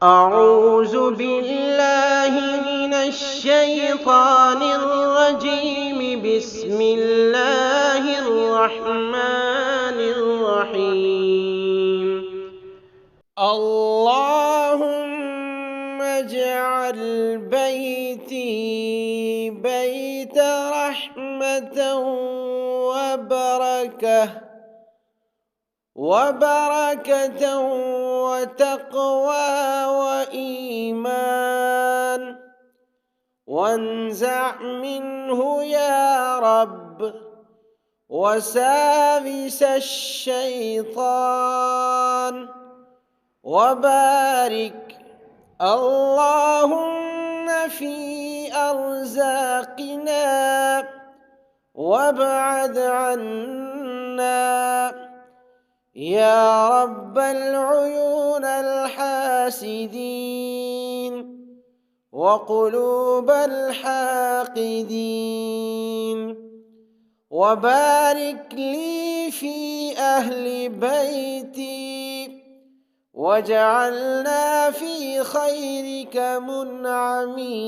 أعوذ بالله من الشيطان الرجيم. بسم الله الرحمن الرحيم. اللهم اجعل بيتي بيت رحمة وبركة وتقوى وإيمان، وانزع منه يا رب وساوس الشيطان، وبارك اللهم في أرزاقنا وابعد عنا يا رب العيون الحاسدين وقلوب الحاقدين، وبارك لي في أهل بيتي واجعلنا في خيرك منعمين.